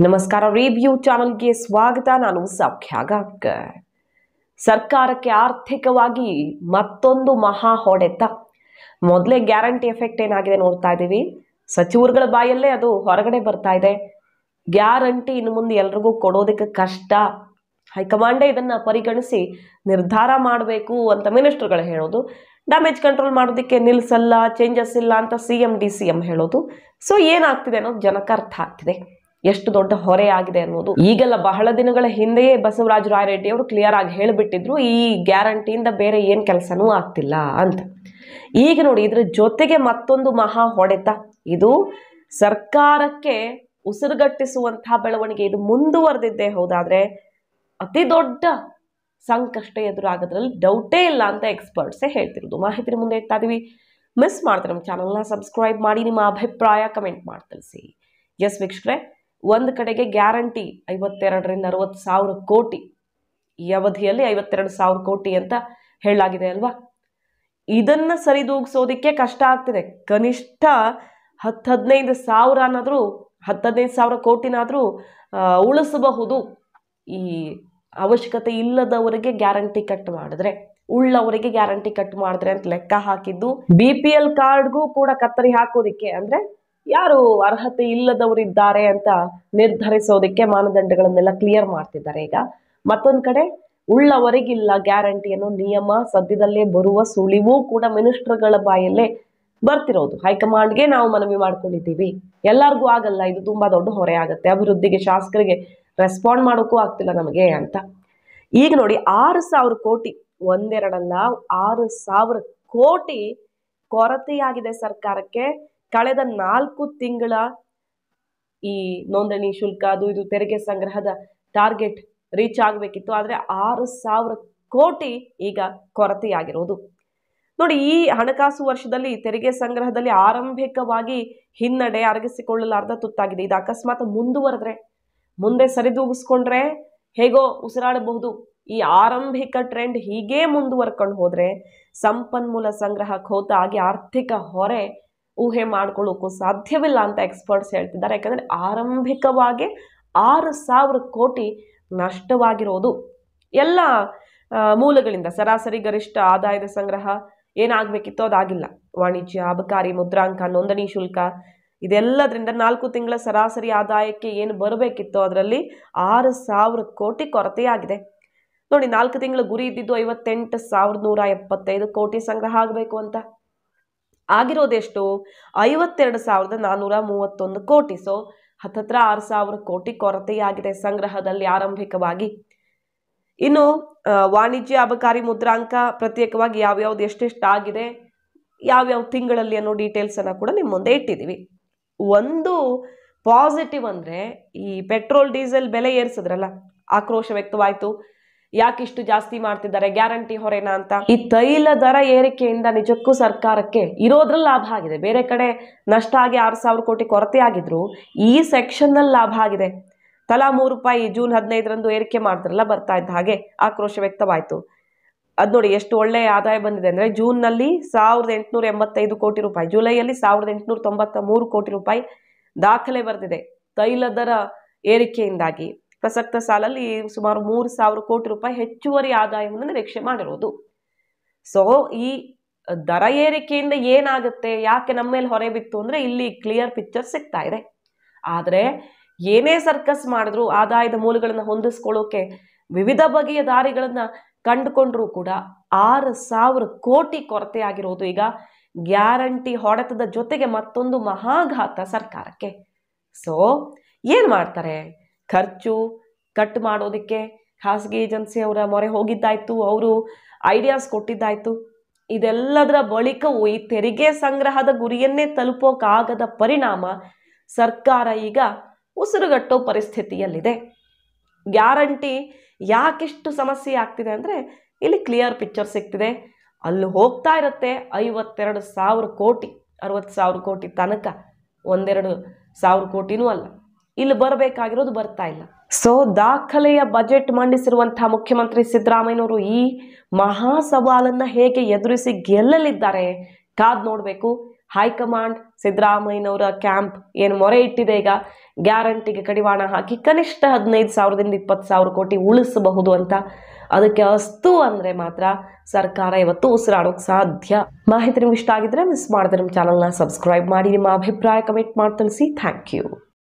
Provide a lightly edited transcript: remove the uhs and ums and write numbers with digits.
ನಮಸ್ಕಾರ. ರಿವ್ಯೂ ಚಾನಲ್ಗೆ ಸ್ವಾಗತ. ನಾನು ಸೌಖ್ಯ ಗಾಬ್ಕರ್. ಸರ್ಕಾರಕ್ಕೆ ಆರ್ಥಿಕವಾಗಿ ಮತ್ತೊಂದು ಮಹಾ ಹೊಡೆತ. ಮೊದಲೇ ಗ್ಯಾರಂಟಿ ಎಫೆಕ್ಟ್ ಏನಾಗಿದೆ ನೋಡ್ತಾ ಇದ್ದೀವಿ. ಸಚಿವರುಗಳ ಬಾಯಲ್ಲೇ ಅದು ಹೊರಗಡೆ ಬರ್ತಾ ಇದೆ. ಗ್ಯಾರಂಟಿ ಇನ್ನು ಮುಂದೆ ಎಲ್ರಿಗೂ ಕೊಡೋದಕ್ಕೆ ಕಷ್ಟ, ಹೈಕಮಾಂಡೇ ಇದನ್ನ ಪರಿಗಣಿಸಿ ನಿರ್ಧಾರ ಮಾಡಬೇಕು ಅಂತ ಮಿನಿಸ್ಟರ್ಗಳು ಹೇಳೋದು. ಡ್ಯಾಮೇಜ್ ಕಂಟ್ರೋಲ್ ಮಾಡೋದಕ್ಕೆ ನಿಲ್ಸಲ್ಲ, ಚೇಂಜಸ್ ಇಲ್ಲ ಅಂತ CM ಹೇಳೋದು. ಸೊ ಏನಾಗ್ತಿದೆ ಅನ್ನೋದು ಜನಕ್ಕೆ ಅರ್ಥ ಆಗ್ತಿದೆ, ಎಷ್ಟು ದೊಡ್ಡ ಹೊರೆ ಆಗಿದೆ ಅನ್ನೋದು. ಈಗೆಲ್ಲ ಬಹಳ ದಿನಗಳ ಹಿಂದೆಯೇ ಬಸವರಾಜ ರಾಯರೆಡ್ಡಿ ಅವರು ಕ್ಲಿಯರ್ ಆಗಿ ಹೇಳಿಬಿಟ್ಟಿದ್ರು, ಈ ಗ್ಯಾರಂಟಿಯಿಂದ ಬೇರೆ ಏನ್ ಕೆಲಸನೂ ಆಗ್ತಿಲ್ಲ ಅಂತ. ಈಗ ನೋಡಿ, ಇದ್ರ ಜೊತೆಗೆ ಮತ್ತೊಂದು ಮಹಾ ಹೊಡೆತ. ಇದು ಸರ್ಕಾರಕ್ಕೆ ಉಸಿರುಗಟ್ಟಿಸುವಂತಹ ಬೆಳವಣಿಗೆ. ಇದು ಮುಂದುವರೆದಿದ್ದೇ ಹೋದಾದ್ರೆ ಅತಿ ದೊಡ್ಡ ಸಂಕಷ್ಟ ಎದುರಾಗೋದ್ರಲ್ಲಿ ಡೌಟೇ ಇಲ್ಲ ಅಂತ ಎಕ್ಸ್ಪರ್ಟ್ಸೇ ಹೇಳ್ತಿರೋದು. ಮಾಹಿತಿ ಮುಂದೆ ಇಡ್ತಾ ಇದೀವಿ. ಮಿಸ್ ಮಾಡ್ತಾರೆ ನಮ್ಮ ಚಾನಲ್ನ ಸಬ್ಸ್ಕ್ರೈಬ್ ಮಾಡಿ, ನಿಮ್ಮ ಅಭಿಪ್ರಾಯ ಕಮೆಂಟ್ ಮಾಡಿ ತಿಳಿಸಿ. ಎಸ್ ವೀಕ್ಷಕರೇ, ಒಂದು ಕಡೆಗೆ ಗ್ಯಾರಂಟಿ 52ರಿಂದ 60 ಸಾವಿರ ಕೋಟಿ, ಈ ಅವಧಿಯಲ್ಲಿ 52,000 ಕೋಟಿ ಅಂತ ಹೇಳಲಾಗಿದೆ ಅಲ್ವಾ. ಇದನ್ನ ಸರಿದೂಗಿಸೋದಿಕ್ಕೆ ಕಷ್ಟ ಆಗ್ತಿದೆ. ಕನಿಷ್ಠ 10-15 ಸಾವಿರನಾದ್ರೂ 10-15 ಸಾವಿರ ಕೋಟಿನಾದ್ರೂ ಉಳಿಸಬಹುದು. ಈ ಅವಶ್ಯಕತೆ ಇಲ್ಲದವರಿಗೆ ಗ್ಯಾರಂಟಿ ಕಟ್ ಮಾಡಿದ್ರೆ, ಉಳ್ಳವರಿಗೆ ಗ್ಯಾರಂಟಿ ಕಟ್ ಮಾಡಿದ್ರೆ ಅಂತ ಲೆಕ್ಕ ಹಾಕಿದ್ದು. BPL ಕಾರ್ಡ್ಗೂ ಕೂಡ ಕತ್ತರಿ ಹಾಕೋದಿಕ್ಕೆ, ಅಂದ್ರೆ ಯಾರು ಅರ್ಹತೆ ಇಲ್ಲದವರಿದ್ದಾರೆ ಅಂತ ನಿರ್ಧರಿಸೋದಕ್ಕೆ ಮಾನದಂಡಗಳನ್ನೆಲ್ಲ ಕ್ಲಿಯರ್ ಮಾಡ್ತಿದ್ದಾರೆ. ಈಗ ಮತ್ತೊಂದು ಕಡೆ ಉಳ್ಳವರಿಗಿಲ್ಲ ಗ್ಯಾರಂಟಿ ಅನ್ನೋ ನಿಯಮ ಸದ್ಯದಲ್ಲೇ ಬರುವ ಸುಳಿವು ಕೂಡ ಮಿನಿಸ್ಟರ್ಗಳ ಬಾಯಲ್ಲೇ ಬರ್ತಿರೋದು. ಹೈಕಮಾಂಡ್ಗೆ ನಾವು ಮನವಿ ಮಾಡ್ಕೊಂಡಿದ್ದೀವಿ, ಎಲ್ಲರಿಗೂ ಆಗಲ್ಲ, ಇದು ತುಂಬಾ ದೊಡ್ಡ ಹೊರೆ ಆಗುತ್ತೆ, ಅಭಿವೃದ್ಧಿಗೆ ಶಾಸಕರಿಗೆ ರೆಸ್ಪಾಂಡ್ ಮಾಡೋಕ್ಕೂ ಆಗ್ತಿಲ್ಲ ನಮಗೆ ಅಂತ. ಈಗ ನೋಡಿ, 6,000 ಕೋಟಿ, ಒಂದೆರಡಲ್ಲ 6,000 ಕೋಟಿ ಕೊರತೆಯಾಗಿದೆ ಸರ್ಕಾರಕ್ಕೆ. ಕಳೆದ 4 ತಿಂಗಳ ಈ ನೋಂದಣಿ ಶುಲ್ಕ, ಅದು ಇದು ತೆರಿಗೆ ಸಂಗ್ರಹದ ಟಾರ್ಗೆಟ್ ರೀಚ್ ಆಗಬೇಕಿತ್ತು, ಆದ್ರೆ 6,000 ಕೋಟಿ ಈಗ ಕೊರತೆಯಾಗಿರೋದು. ನೋಡಿ, ಈ ಹಣಕಾಸು ವರ್ಷದಲ್ಲಿ ತೆರಿಗೆ ಸಂಗ್ರಹದಲ್ಲಿ ಆರಂಭಿಕವಾಗಿ ಹಿನ್ನಡೆ ಅರಗಿಸಿಕೊಳ್ಳಲಾರ್ದ ತುತ್ತಾಗಿದೆ. ಇದು ಅಕಸ್ಮಾತ್ ಮುಂದುವರೆದ್ರೆ, ಮುಂದೆ ಸರಿದೂಗಿಸ್ಕೊಂಡ್ರೆ ಹೇಗೋ ಉಸಿರಾಡಬಹುದು. ಈ ಆರಂಭಿಕ ಟ್ರೆಂಡ್ ಹೀಗೆ ಮುಂದುವರ್ಕೊಂಡು ಹೋದ್ರೆ ಸಂಪನ್ಮೂಲ ಸಂಗ್ರಹ ಖೋತ ಆಗಿ ಆರ್ಥಿಕ ಹೊರೆ ಊಹೆ ಮಾಡ್ಕೊಳ್ಳೋಕ್ಕೂ ಸಾಧ್ಯವಿಲ್ಲ ಅಂತ ಎಕ್ಸ್ಪರ್ಟ್ಸ್ ಹೇಳ್ತಿದ್ದಾರೆ. ಯಾಕಂದ್ರೆ ಆರಂಭಿಕವಾಗಿ 6,000 ಕೋಟಿ ನಷ್ಟವಾಗಿರೋದು. ಎಲ್ಲ ಮೂಲಗಳಿಂದ ಸರಾಸರಿ ಗರಿಷ್ಠ ಆದಾಯದ ಸಂಗ್ರಹ ಏನಾಗಬೇಕಿತ್ತು ಅದಾಗಿಲ್ಲ. ವಾಣಿಜ್ಯ, ಅಬಕಾರಿ, ಮುದ್ರಾಂಕ, ನೋಂದಣಿ ಶುಲ್ಕ, ಇದೆಲ್ಲದರಿಂದ 4 ತಿಂಗಳ ಸರಾಸರಿ ಆದಾಯಕ್ಕೆ ಏನು ಬರಬೇಕಿತ್ತು ಅದರಲ್ಲಿ 6,000 ಕೋಟಿ ಕೊರತೆಯಾಗಿದೆ. ನೋಡಿ, 4 ತಿಂಗಳ ಗುರಿ ಇದ್ದಿದ್ದು 58,175 ಕೋಟಿ ಸಂಗ್ರಹ ಆಗಬೇಕು ಅಂತ. ಆಗಿರೋದೆಷ್ಟು? 52,431 ಕೋಟಿ. ಸೊ ಹತ್ತತ್ರ 6,000 ಕೋಟಿ ಕೊರತೆಯಾಗಿದೆ ಸಂಗ್ರಹದಲ್ಲಿ ಆರಂಭಿಕವಾಗಿ. ಇನ್ನು ವಾಣಿಜ್ಯ, ಅಬಕಾರಿ, ಮುದ್ರಾಂಕ ಪ್ರತ್ಯೇಕವಾಗಿ ಯಾವ್ಯಾವ್ದು ಎಷ್ಟೆಷ್ಟು ಆಗಿದೆ, ಯಾವ್ಯಾವ ತಿಂಗಳಲ್ಲಿ ಅನ್ನೋ ಡೀಟೇಲ್ಸ್ ಅನ್ನ ಕೂಡ ನಿಮ್ಮ ಮುಂದೆ ಇಟ್ಟಿದ್ದೀವಿ. ಒಂದು ಪಾಸಿಟಿವ್ ಅಂದ್ರೆ, ಈ ಪೆಟ್ರೋಲ್ ಡೀಸೆಲ್ ಬೆಲೆ ಏರಿಸಿದ್ರಲ್ಲ, ಆಕ್ರೋಶ ವ್ಯಕ್ತವಾಯ್ತು. ಯಾಕಿಷ್ಟು ಜಾಸ್ತಿ ಮಾಡ್ತಿದ್ದಾರೆ, ಗ್ಯಾರಂಟಿ ಹೊರೆನಾ ಅಂತ. ಈ ತೈಲ ದರ ಏರಿಕೆಯಿಂದ ನಿಜಕ್ಕೂ ಸರ್ಕಾರಕ್ಕೆ ಇರೋದ್ರಲ್ಲಿ ಲಾಭ ಆಗಿದೆ. ಬೇರೆ ಕಡೆ ನಷ್ಟ ಆಗಿ 6,000 ಕೋಟಿ ಕೊರತೆ ಆಗಿದ್ರು, ಈ ಸೆಕ್ಷನ್ ನಲ್ಲಿ ಲಾಭ ಆಗಿದೆ. ತಲಾ ₹3 ಜೂನ್ 15ರಂದು ಏರಿಕೆ ಮಾಡಿದ್ರಲ್ಲ, ಬರ್ತಾ ಇದ್ದ ಹಾಗೆ ಆಕ್ರೋಶ ವ್ಯಕ್ತವಾಯ್ತು. ಅದ್ ನೋಡಿ ಎಷ್ಟು ಒಳ್ಳೆ ಆದಾಯ ಬಂದಿದೆ ಅಂದ್ರೆ, ಜೂನ್ ನಲ್ಲಿ 1,885 ಕೋಟಿ ರೂಪಾಯಿ, ಜುಲೈಯಲ್ಲಿ 1,893 ಕೋಟಿ ರೂಪಾಯಿ ದಾಖಲೆ ಬರೆದಿದೆ. ತೈಲ ದರ ಏರಿಕೆಯಿಂದಾಗಿ ಪ್ರಸಕ್ತ ಸಾಲಲ್ಲಿ ಸುಮಾರು 3,000 ಕೋಟಿ ರೂಪಾಯಿ ಹೆಚ್ಚುವರಿ ಆದಾಯವನ್ನು ನಿರೀಕ್ಷೆ ಮಾಡಿರೋದು. ಸೊ ಈ ದರ ಏರಿಕೆಯಿಂದ ಏನಾಗುತ್ತೆ, ಯಾಕೆ ನಮ್ಮ ಮೇಲೆ ಹೊರೆ ಬಿತ್ತು ಅಂದ್ರೆ ಇಲ್ಲಿ ಕ್ಲಿಯರ್ ಪಿಕ್ಚರ್ ಸಿಗ್ತಾ ಇದೆ. ಆದ್ರೆ ಏನೇ ಸರ್ಕಸ್ ಮಾಡಿದ್ರು, ಆದಾಯದ ಮೂಲಗಳನ್ನ ಹೊಂದಿಸ್ಕೊಳ್ಳೋಕೆ ವಿವಿಧ ಬಗೆಯ ದಾರಿಗಳನ್ನ ಕಂಡುಕೊಂಡ್ರೂ ಕೂಡ 6,000 ಕೋಟಿ ಕೊರತೆ ಆಗಿರೋದು ಈಗ ಗ್ಯಾರಂಟಿ ಹೊಡೆತದ ಜೊತೆಗೆ ಮತ್ತೊಂದು ಮಹಾಘಾತ ಸರ್ಕಾರಕ್ಕೆ. ಸೊ ಏನ್ ಮಾಡ್ತಾರೆ? ಖರ್ಚು ಕಟ್ ಮಾಡೋದಿಕ್ಕೆ ಖಾಸಗಿ ಏಜೆನ್ಸಿ ಅವರ ಮೊರೆ ಹೋಗಿದ್ದಾಯ್ತು, ಅವರು ಐಡಿಯಾಸ್ ಕೊಟ್ಟಿದ್ದಾಯ್ತು. ಇದೆಲ್ಲದರ ಬಳಿಕವೂ ಈ ತೆರಿಗೆ ಸಂಗ್ರಹದ ಗುರಿಯನ್ನೇ ತಲುಪೋಕಾಗದ ಪರಿಣಾಮ ಸರ್ಕಾರ ಈಗ ಉಸಿರುಗಟ್ಟೋ ಪರಿಸ್ಥಿತಿಯಲ್ಲಿದೆ. ಗ್ಯಾರಂಟಿ ಯಾಕೆಷ್ಟು ಸಮಸ್ಯೆ ಆಗ್ತಿದೆ ಅಂದ್ರೆ, ಇಲ್ಲಿ ಕ್ಲಿಯರ್ ಪಿಕ್ಚರ್ ಸಿಗ್ತಿದೆ. ಅಲ್ಲಿ ಹೋಗ್ತಾ ಇರುತ್ತೆ 52,000 ಕೋಟಿ, 60,000 ಕೋಟಿ ತನಕ, 1-2 ಕೋಟಿನೂ ಅಲ್ಲ. ಇಲ್ಲಿ ಬರಬೇಕಾಗಿರೋದು ಬರ್ತಾ ಇಲ್ಲ. ಸೊ ದಾಖಲೆಯ ಬಜೆಟ್ ಮಂಡಿಸಿರುವಂತಹ ಮುಖ್ಯಮಂತ್ರಿ ಸಿದ್ದರಾಮಯ್ಯನವರು ಈ ಮಹಾ ಸವಾಲನ್ನ ಹೇಗೆ ಎದುರಿಸಿ ಗೆಲ್ಲಲಿದ್ದಾರೆ ಕಾದ್ ನೋಡ್ಬೇಕು. ಹೈಕಮಾಂಡ್ ಸಿದ್ದರಾಮಯ್ಯನವರ ಕ್ಯಾಂಪ್ ಏನು ಮೊರೆ ಇಟ್ಟಿದೆ, ಈಗ ಗ್ಯಾರಂಟಿಗೆ ಕಡಿವಾಣ ಹಾಕಿ ಕನಿಷ್ಠ 15,000ದಿಂದ 20,000 ಕೋಟಿ ಉಳಿಸಬಹುದು ಅಂತ. ಅದಕ್ಕೆ ಅಸ್ತು ಅಂದರೆ ಮಾತ್ರ ಸರ್ಕಾರ ಇವತ್ತು ಉಸಿರಾಡೋಕೆ ಸಾಧ್ಯ. ಮಾಹಿತಿ ನಿಮ್ಗೆ ಇಷ್ಟ ಆಗಿದ್ರೆ ಮಿಸ್ ಮಾಡಿದ್ರೆ ನಮ್ಮ ಚಾನಲ್ನ ಸಬ್ಸ್ಕ್ರೈಬ್ ಮಾಡಿ, ನಿಮ್ಮ ಅಭಿಪ್ರಾಯ ಕಮೆಂಟ್ ಮಾಡಿ ತಿಳಿಸಿ. Thank you.